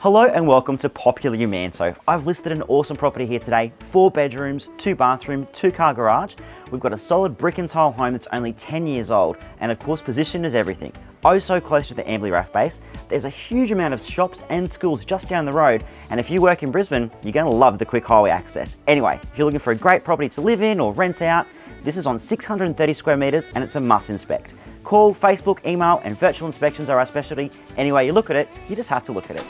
Hello and welcome to Popular Yamanto. I've listed an awesome property here today, 4 bedrooms, 2 bathroom, 2-car garage. We've got a solid brick and tile home that's only 10 years old, and of course position is everything. Oh so close to the Amberley RAF base. There's a huge amount of shops and schools just down the road, and if you work in Brisbane, you're going to love the quick highway access. Anyway, if you're looking for a great property to live in or rent out, this is on 630 square metres and it's a must inspect. Call, Facebook, email and virtual inspections are our specialty. Any way you look at it, you just have to look at it.